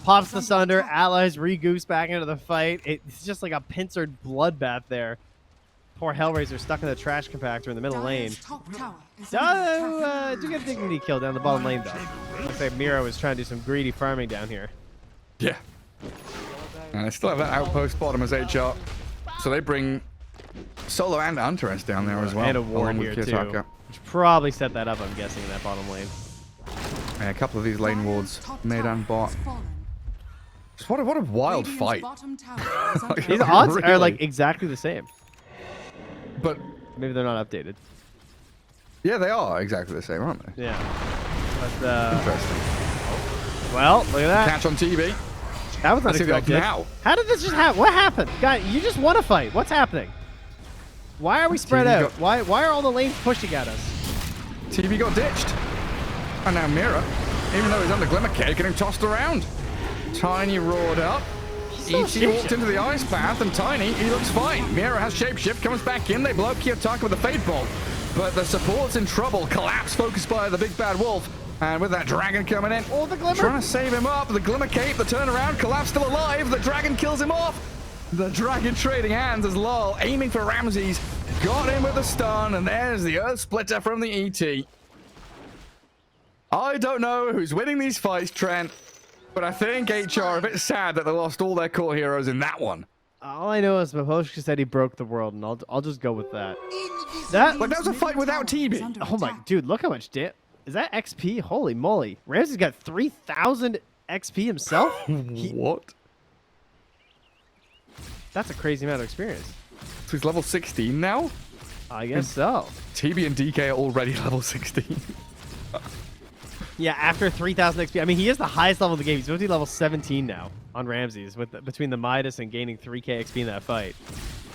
Pops the Sunder, allies re-goose back into the fight. It's just like a pincered bloodbath there. Poor HellRaiser stuck in the trash compactor in the middle lane. Do get a dignity kill down the bottom lane though. Looks like Miro is trying to do some greedy farming down here. Yeah. And they still have that outpost bottom as HR. So they bring Solo and Antares down there as well. And a ward here too. Which probably set that up, I'm guessing, in that bottom lane. Yeah, a couple of these lane wards, mid and bot. Just what a wild fight. These odds are like exactly the same. But maybe they're not updated. Yeah, they are exactly the same, aren't they? Yeah. But, interesting. Well, look at that. Catch on TV. That was unexpected. Now. How did this just happen? What happened? God, you just won a fight. What's happening? Why are we spread out? Why are all the lanes pushing at us? TV got ditched. And now Mira, even though he's under Glimmer Cave, getting tossed around. Tiny roared up. ET walked into the ice path, and Tiny, he looks fine. Mira has Shapeshift, comes back in. They blow up Kiyotaka with the Fade Bolt. But the support's in trouble. Collapse focused by the Big Bad Wolf. And with that dragon coming in, Oh, the Glimmer! trying to save him up. The Glimmer Cape, the turnaround, Collapse still alive. The dragon kills him off. The dragon trading hands as Lol aiming for Ramses. Got him with the stun, and there's the Earth Splitter from the ET. I don't know who's winning these fights, Trent, but I think HR are a bit sad that they lost all their core heroes in that one. All I know is Maposhka said he broke the world, and I'll just go with that. That was a fight without TB. Oh my, dude, look how much is that XP? Holy moly. Ramsey's got 3,000 XP himself? What? That's a crazy amount of experience. So he's level 16 now? I guess so. TB and DK are already level 16. Yeah, after 3,000 XP. I mean, he is the highest level of the game. He's supposed to be level 17 now on Ramses between the Midas and gaining 3k XP in that fight.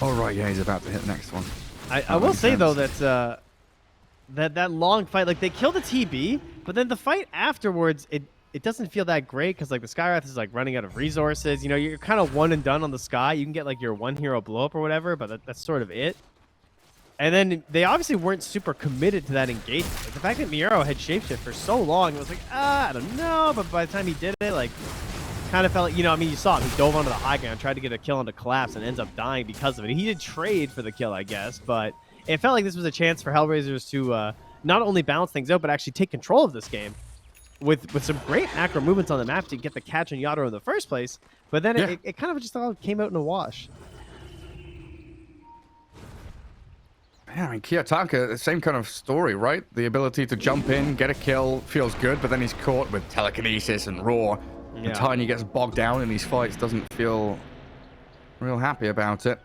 Oh, right. Yeah, he's about to hit the next one. I will say, though, that that long fight, like, they killed the TB, but then the fight afterwards, it doesn't feel that great because, like, the Skywrath is, like, running out of resources. You know, you're kind of one and done on the Sky. You can get, like, your one hero blow up or whatever, but that's sort of it. And then they obviously weren't super committed to that engagement. Like, the fact that Miero had shapeshift for so long, it was like, I don't know. But by the time he did it, like, kind of felt like, you know, I mean, you saw him. He dove onto the high ground, tried to get a kill onto Collapse, and ends up dying because of it. He did trade for the kill, I guess, but it felt like this was a chance for HellRaisers to not only balance things out, but actually take control of this game with some great macro movements on the map to get the catch on Yatoro in the first place. But then it kind of just all came out in a wash. Yeah, I mean, Kiyotaka, the same kind of story, right? The ability to jump in, get a kill, feels good, but then he's caught with telekinesis and raw. Yeah. And Tiny gets bogged down in these fights, doesn't feel real happy about it.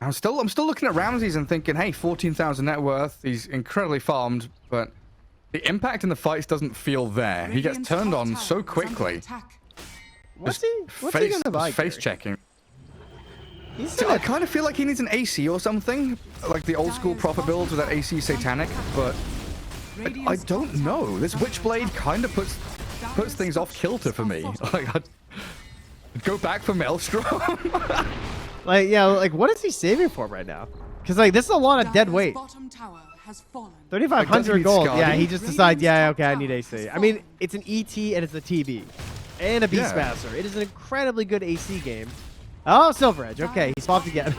I'm still looking at Ramses and thinking, hey, 14,000 net worth, he's incredibly farmed, but the impact in the fights doesn't feel there. He gets turned on so quickly. What's he gonna buy? Face checking. I kind of feel like he needs an AC or something, like the old school proper builds with that AC Satanic, but I don't know. This Witchblade kind of puts things off kilter for me. Like, I'd go back for Maelstrom. Like, yeah, like, what is he saving for right now? Because, like, this is a lot of dead weight. 3,500 gold. Yeah, he just decides, yeah, okay, I need AC. I mean, it's an ET and it's a TB and a Beastmaster. It is an incredibly good AC game. Oh, Silver Edge. Okay, he's swapped again.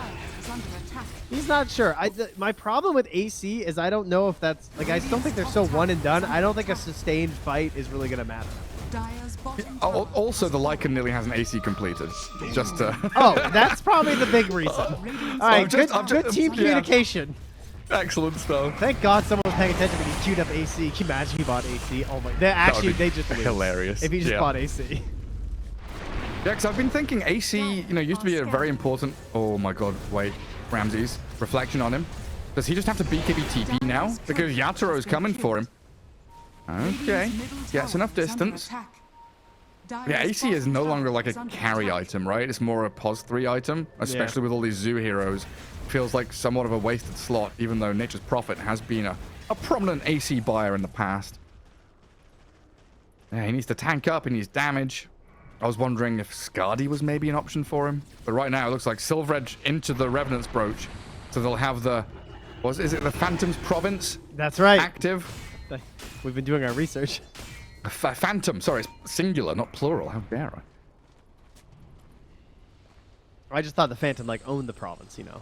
He's not sure. My problem with AC is I don't know if that's... Like, I still think they're so one and done. I don't think a sustained fight is really going to matter. Also, the Lycan nearly has an AC completed. Just to... Oh, that's probably the big reason. All right, good team communication. Excellent stuff. Thank God someone was paying attention when he queued up AC. Can you imagine he bought AC? Oh my... They just lose hilarious. if he just bought AC. Yeah, because I've been thinking AC, you know, used to be a very important... Oh my god, wait. Ramses. Reflection on him. Does he just have to BKB TP now? Because Yatoro is coming for him. Okay. Gets enough distance. Yeah, AC is no longer like a carry item, right? It's more a pos 3 item, especially with all these zoo heroes. Feels like somewhat of a wasted slot, even though Nature's Prophet has been a prominent AC buyer in the past. Yeah, he needs to tank up, he needs damage. I was wondering if Skadi was maybe an option for him. But right now, it looks like Silver Edge into the Revenant's Brooch. So they'll have the... Is it the Phantom's Province? That's right. Active. We've been doing our research. Phantom. Sorry, it's singular, not plural. How dare I? I just thought the Phantom, like, owned the province, you know.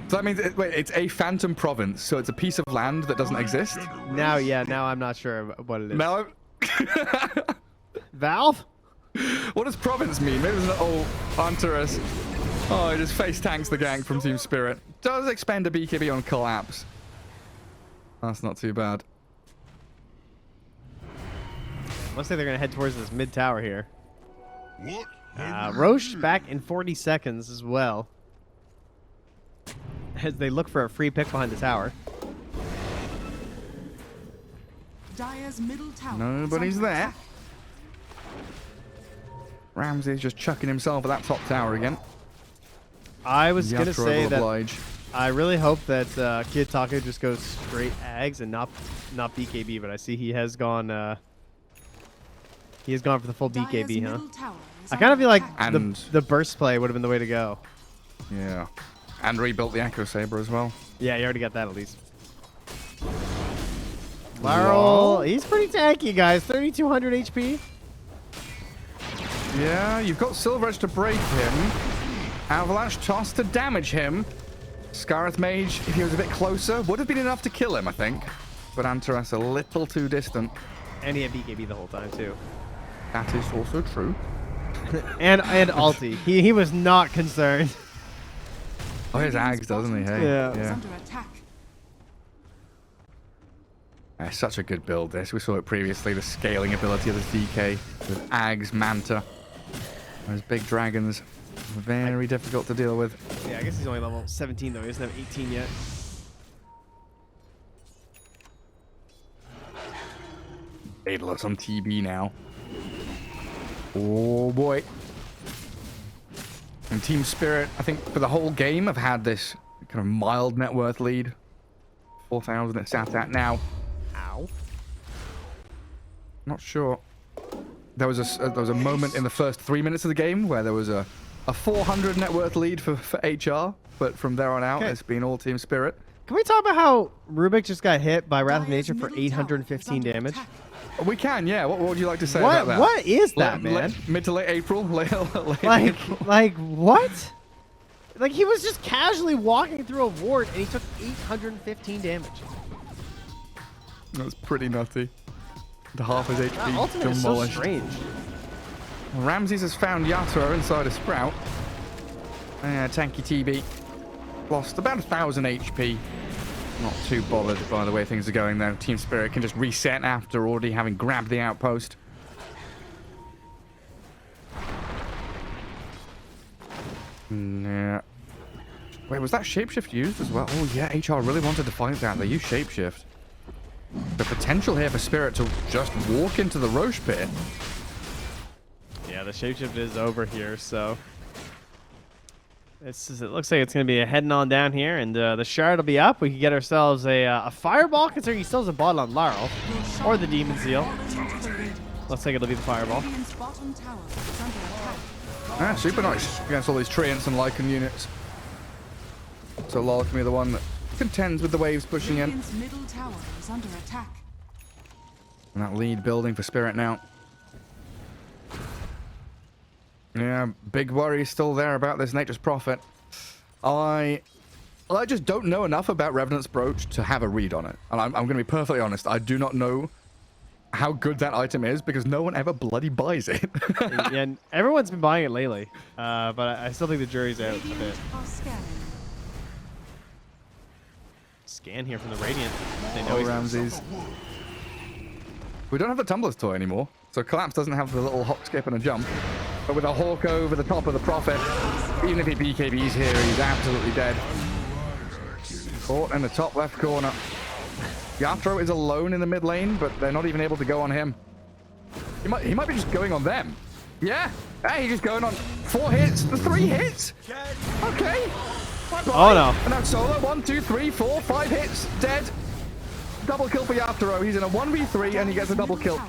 So that means, wait, it's a Phantom Province. So it's a piece of land that doesn't exist? Now I'm not sure what it is. Now Valve? What does province mean? Maybe it's an old Hunterus. Oh, he just face tanks the gang from Team Spirit. Does expend a BKB on Collapse. That's not too bad. Looks like they're going to head towards this mid tower here. Roche back in 40 seconds as well. As they look for a free pick behind the tower. Nobody's there. Ramsey's just chucking himself at that top tower again. I was going to say that I really hope that Kiyotaka just goes straight Ags and not BKB, but I see he has gone for the full BKB, huh? I kind of feel like the burst play would have been the way to go. Yeah. And rebuilt the Echo Saber as well. Yeah, you already got that at least. Laurel, he's pretty tanky, guys. 3,200 HP. Yeah, you've got Silver Edge to break him. Avalanche toss to damage him. Gareth Mage, if he was a bit closer, would have been enough to kill him, I think. But Antares a little too distant. And he had BKB the whole time, too. That is also true. and ulti. He was not concerned. Oh, he has Ags, doesn't he? Hey? Yeah. Under attack. Such a good build, this. We saw it previously, the scaling ability of the DK with Ags, Manta. Those big dragons. Very difficult to deal with. Yeah, I guess he's only level 17, though. He doesn't have 18 yet. Daedalus on TB now. Oh, boy. And Team Spirit, I think, for the whole game, have had this kind of mild net worth lead. 4,000 it's sat at now. Ow. Not sure. There was a moment in the first 3 minutes of the game where there was a 400 net worth lead for HR, but from there on out, it's been all Team Spirit. Can we talk about how Rubik just got hit by Wrath of Nature for 815 damage? We can, yeah. What would you like to say about that? What is that, man? Mid to late April? Late April. Like, what? Like, he was just casually walking through a ward, and he took 815 damage. That's pretty nutty. The half his HP Ultimate is so demolished. strange. Ramses has found Yasuo inside a Sprout. Tanky TB. Lost about 1,000 HP. Not too bothered by the way things are going, though. Team Spirit can just reset after already having grabbed the outpost. Yeah. Wait, was that Shapeshift used as well? Oh, yeah, HR really wanted to fight that. They used Shapeshift. The potential here for Spirit to just walk into the Roche pit. Yeah, the Shapeshift is over here, so... It looks like it's going to be a heading on down here, and the Shard will be up. We can get ourselves a Fireball, considering he still has a bot on Laurel, or the Demon Seal. Looks like it'll be the Fireball. Super nice against all these Treants and Lycan units. So Lol can be the one that contends with the waves pushing in. Middle tower is under attack. And that lead building for Spirit now. Yeah, big worry still there about this Nature's Prophet. I just don't know enough about Revenant's Brooch to have a read on it. And I'm going to be perfectly honest. I do not know how good that item is because no one ever bloody buys it. Yeah, and everyone's been buying it lately. But I still think the jury's out a bit. Scan here from the Radiant. They know Ramses. We don't have the Tumbler's toy anymore. So Collapse doesn't have the little hop, skip, and a jump. But with a Hawk over the top of the Prophet, even if he BKBs here, he's absolutely dead. Caught in the top left corner. Yatro is alone in the mid lane, but they're not even able to go on him. He might be just going on them. Yeah. Hey, he's just going on 4 hits, 3 hits. Okay. Bye-bye. Oh, no. And now solo, 1, 2, 3, 4, 5 hits, dead. Double kill for Yatro. He's in a 1v3 and he gets a double kill.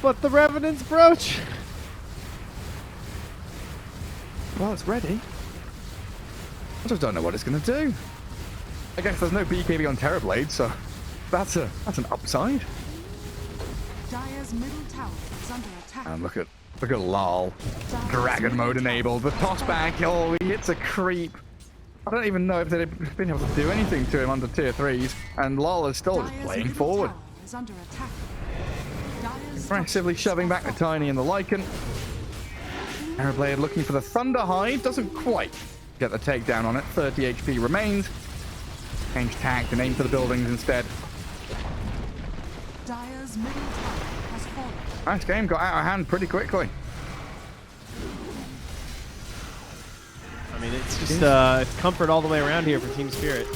But the Revenant's Brooch. Well, it's ready. I just don't know what it's going to do. I guess there's no BKB on Terrorblade, so that's an upside. Dire's middle tower is under attack. And look at Lal. Dragon mode enabled. The toss back. Oh, he hits a creep. I don't even know if they've been able to do anything to him under tier 3s. And Lal is still just playing forward. Is under attack. Aggressively shoving back the Tiny and the Lycan. Terrorblade looking for the Thunder Hive. Doesn't quite get the takedown on it. 30 HP remains. Change tack and aim for the buildings instead. Dire's middle tower has fallen. Nice game. Got out of hand pretty quickly. I mean, it's just it's comfort all the way around here for Team Spirit.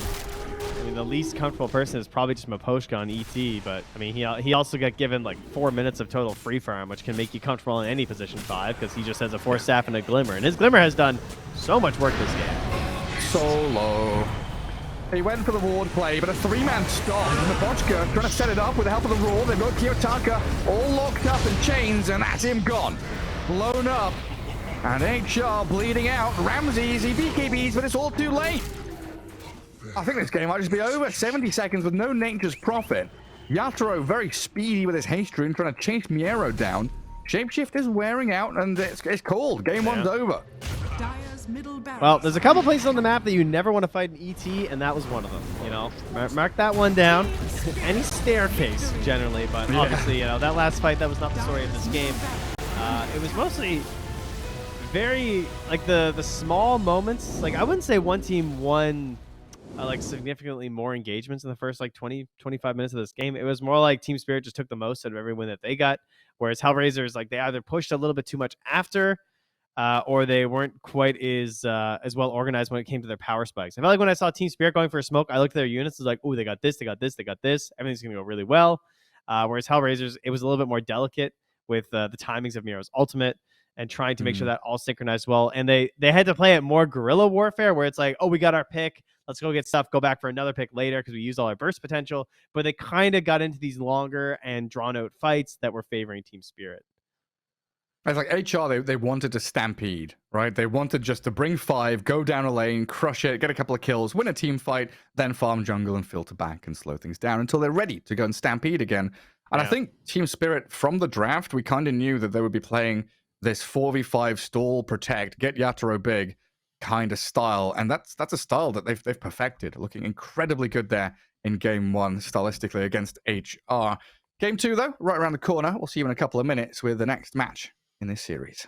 I mean, the least comfortable person is probably just Maposhka on ET, but I mean, he also got given like 4 minutes of total free farm, which can make you comfortable in any position 5 because he just has a Force Staff and a Glimmer, and his Glimmer has done so much work this game. Solo. He went for the ward play, but a 3-man stop. Mapochka trying to set it up with the help of the Roar. They've got Kiyotaka all locked up in chains, and that's him gone. Blown up. And HR bleeding out. Ramses, he BKBs, but it's all too late. I think this game might just be over. 70 seconds with no Nature's Prophet. Yatoro very speedy with his haste rune, trying to chase Miero down. Shapeshift is wearing out, and it's called. Game one's over. Dire's middle barracks. Well, there's a couple places on the map that you never want to fight in ET, and that was one of them. You know, mark that one down. Any staircase, generally, but obviously, you know, that last fight, that was not the story of this game. It was mostly very, like, the small moments. Like, I wouldn't say one team won like significantly more engagements in the first like 20-25 minutes of this game. It was more like Team Spirit just took the most out of every win that they got, whereas HellRaisers, like, they either pushed a little bit too much after, or they weren't quite as well organized when it came to their power spikes. I felt like when I saw Team Spirit going for a smoke, I looked at their units, was like, oh, they got this, they got this, they got this. Everything's gonna go really well. Whereas HellRaisers, it was a little bit more delicate with the timings of Miero's ultimate and trying to make sure that all synchronized well. And they had to play it more guerrilla warfare, where it's like, oh, we got our pick, let's go get stuff, go back for another pick later because we used all our burst potential. But they kind of got into these longer and drawn out fights that were favoring Team Spirit. It's like HR, they wanted to stampede, right? They wanted just to bring 5, go down a lane, crush it, get a couple of kills, win a team fight, then farm jungle and filter back and slow things down until they're ready to go and stampede again. And I think Team Spirit, from the draft, we kind of knew that they would be playing this 4v5 stall, protect, get Yatoro big kind of style. And that's a style that they've perfected, looking incredibly good there in game one, stylistically, against HR. Game two, though, right around the corner. We'll see you in a couple of minutes with the next match in this series.